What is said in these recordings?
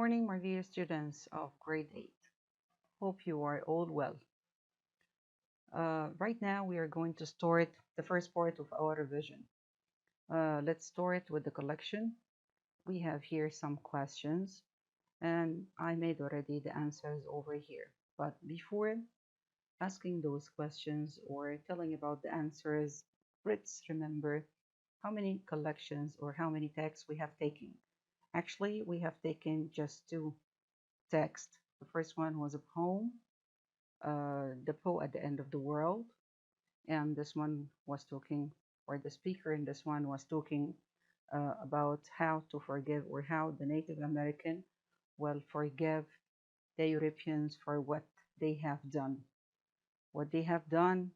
morning, my dear students of grade 8. Hope you are all well. Right now, we are going to start the first part of our revision. Let's start with the collection. We have here some questions, and I made already the answers over here. But before asking those questions or telling about the answers, let's remember how many collections or how many texts we have taken. Actually, we have taken just two texts. The first one was a poem, the Poe at the End of the World, and this one was talking, or the speaker in this one was talking about how to forgive or how the Native American will forgive the Europeans for what they have done. What they have done,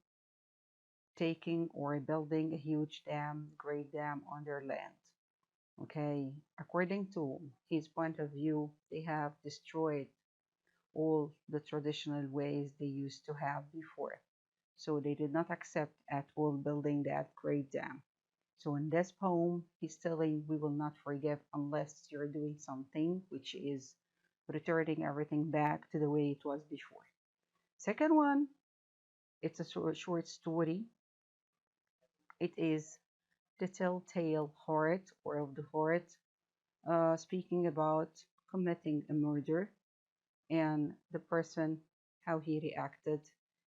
taking or building a huge dam, great dam on their land. Okay, according to his point of view, they have destroyed all the traditional ways they used to have before. So they did not accept at all building that great dam. So in this poem, he's telling we will not forgive unless you're doing something which is returning everything back to the way it was before. Second one, it's a short story. It is the telltale heart or of the heart, speaking about committing a murder and the person, how he reacted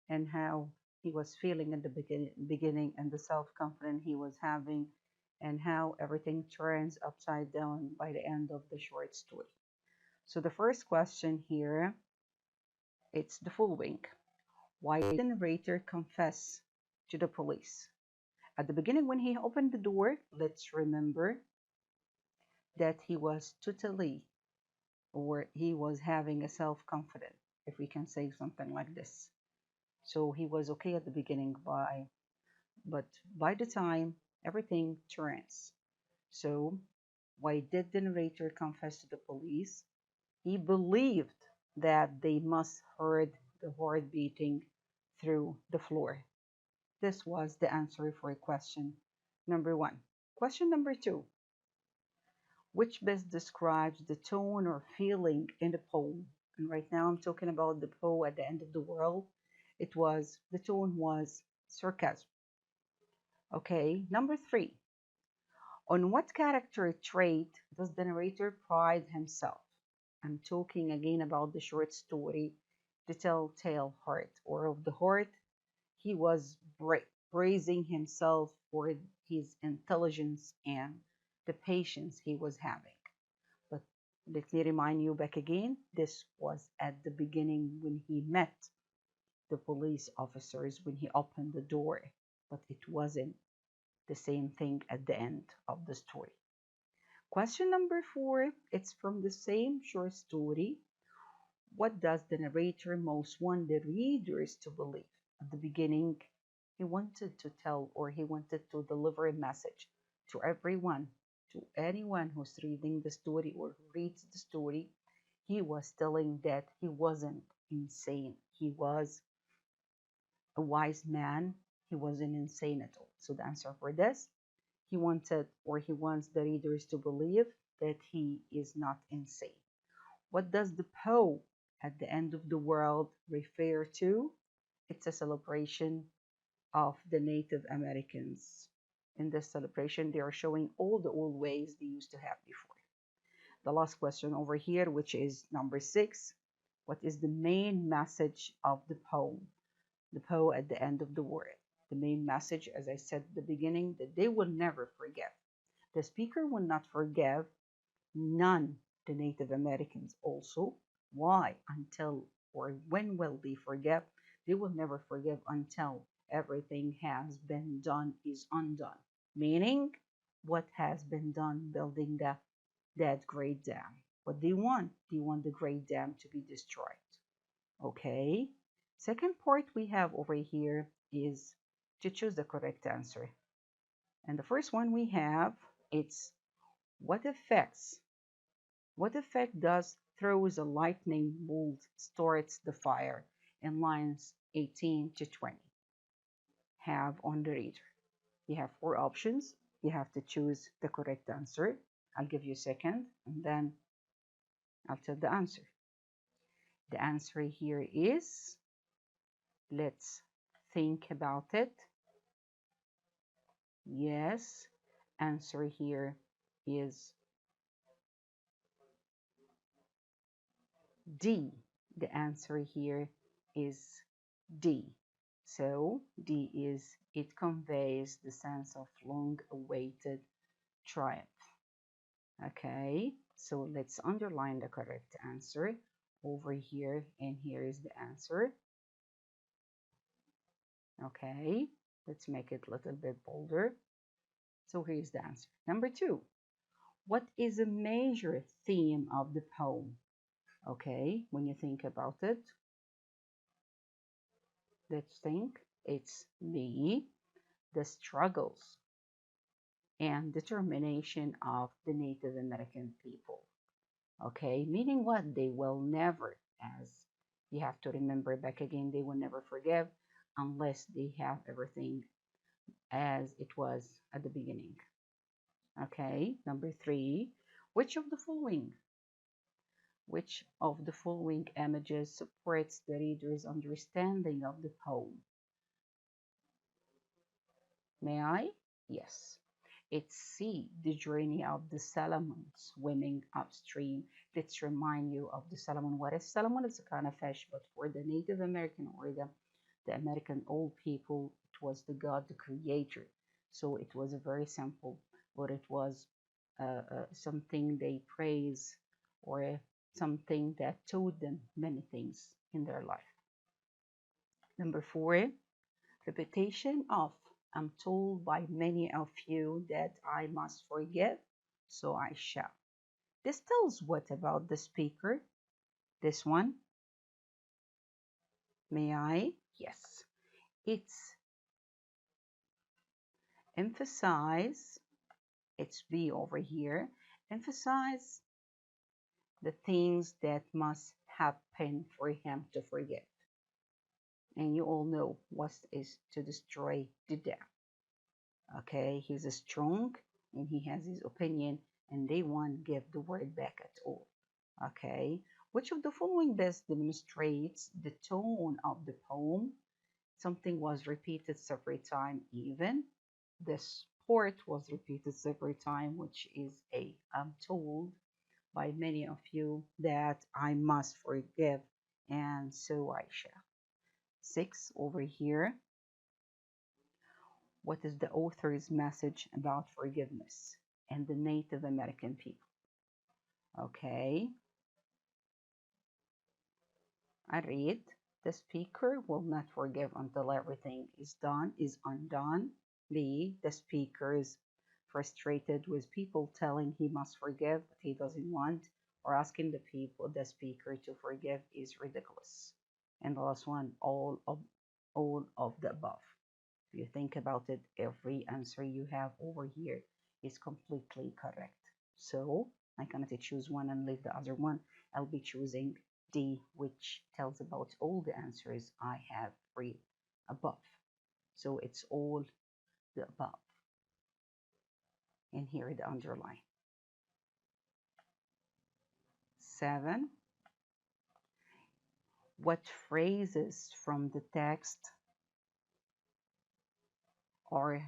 and how he was feeling in the beginning and the self-confidence he was having and how everything turns upside down by the end of the short story. So the first question here, it's the following. Why did the narrator confess to the police? At the beginning when he opened the door, let's remember that he was totally or he was having a self-confidence, if we can say something like this. So he was okay at the beginning, but by the time everything turns. So why did the narrator confess to the police? He believed that they must heard the heart beating through the floor. This was the answer for question number one. Question number two. Which best describes the tone or feeling in the poem? And right now I'm talking about the poem at the end of the world. The tone was sarcasm. Okay, number three. On what character trait does the narrator pride himself? I'm talking again about the short story, The Telltale Heart, or of the heart. He was praising himself for his intelligence and the patience he was having. But let me remind you back again, this was at the beginning when he met the police officers, when he opened the door, but it wasn't the same thing at the end of the story. Question number four, it's from the same short story. What does the narrator most want the readers to believe? At the beginning, he wanted to tell or he wanted to deliver a message to everyone, to anyone who's reading the story or who reads the story. He was telling that he wasn't insane. He was a wise man. He wasn't insane at all. So the answer for this, he wanted or he wants the readers to believe that he is not insane. What does the Poe at the end of the world refer to? It's a celebration of the Native Americans. In this celebration, they are showing all the old ways they used to have before. The last question over here, which is number six. What is the main message of the poem? The poem at the end of the world. The main message, as I said at the beginning, that they will never forget. The speaker will not forgive none the Native Americans also. Why? Until or when will they forgive? They will never forgive until everything has been done is undone. Meaning, what has been done building that great dam. What they want? They want the great dam to be destroyed. Okay. Second part we have over here is to choose the correct answer. And the first one we have, it's what effects what effect does throws a lightning bolt starts the fire in lines 18 to 20 have on the reader? You have four options. You have to choose the correct answer. I'll give you a second and then I'll tell the answer. The answer here is, let's think about it. Yes, answer here is D. The answer here is D. So D is, it conveys the sense of long-awaited triumph. Okay, so let's underline the correct answer over here, and here is the answer. Okay, let's make it a little bit bolder. So here's the answer. Number 2, what is a major theme of the poem? Okay, when you think about it, let's think. It's the struggles and determination of the Native American people. Okay, meaning what? They will never, as you have to remember back again, they will never forgive unless they have everything as it was at the beginning. Okay, number 3, which of the following which of the following images supports the reader's understanding of the poem? May I? Yes. It's C, the journey of the salmon swimming upstream. Let's remind you of the salmon. What is salmon? It's a kind of fish, but for the Native American or the American old people, it was the God, the creator. So it was a very simple, but it was something they praise, or something that taught them many things in their life. Number 4, repetition of, I'm told by many of you that I must forgive, so I shall. This tells what about the speaker? This one? May I? Yes. It's emphasize, it's B over here, emphasize the things that must happen for him to forgive. And you all know what is to destroy the dam. Okay, he's strong and he has his opinion, and they won't give the word back at all. Okay, which of the following best demonstrates the tone of the poem? Something was repeated several times, even the sport was repeated several times, which is a, I'm told by many of you that I must forgive, and so I shall. 6 over here. What is the author's message about forgiveness and the Native American people? Okay, I read. The speaker will not forgive until everything is done, is undone. The speaker is frustrated with people telling he must forgive, but he doesn't want, or asking the speaker to forgive is ridiculous. And the last one, all of the above. If you think about it, every answer you have over here is completely correct. So I cannot choose one and leave the other one. I'll be choosing D, which tells about all the answers I have read above. So it's all the above. And here the underline. 7. What phrases from the text are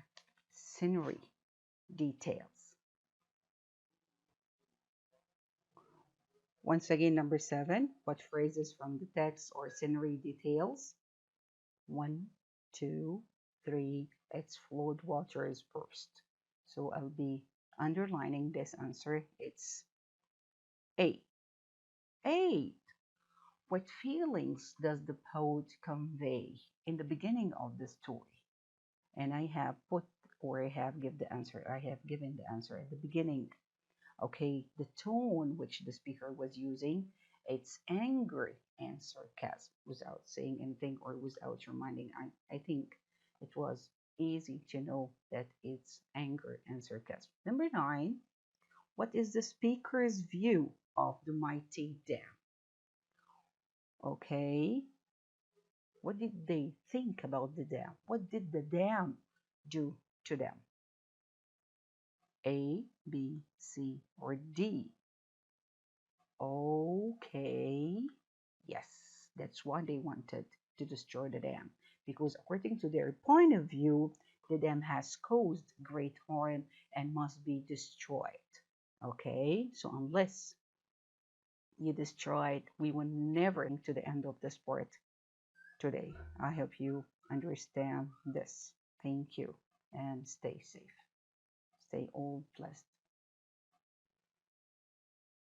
scenery details? Once again, number 7, what phrases from the text or scenery details? 1, 2, 3, it's flowed waters burst. So I'll be underlining this answer. It's A. 8. What feelings does the poet convey in the beginning of the story? And I have put, or I have given the answer. I have given the answer at the beginning. Okay, the tone which the speaker was using, it's anger and sarcasm without saying anything or without reminding. I think it was easy to know that it's anger and sarcasm. Number 9, what is the speaker's view of the mighty dam? Okay, what did they think about the dam? What did the dam do to them? A, B, C, or D? Okay, yes, that's why they wanted to destroy the dam. Because according to their point of view, the dam has caused great harm and must be destroyed. Okay, so unless you destroy it, we will never to the end of the sport today. I hope you understand this. Thank you and stay safe. Stay all blessed.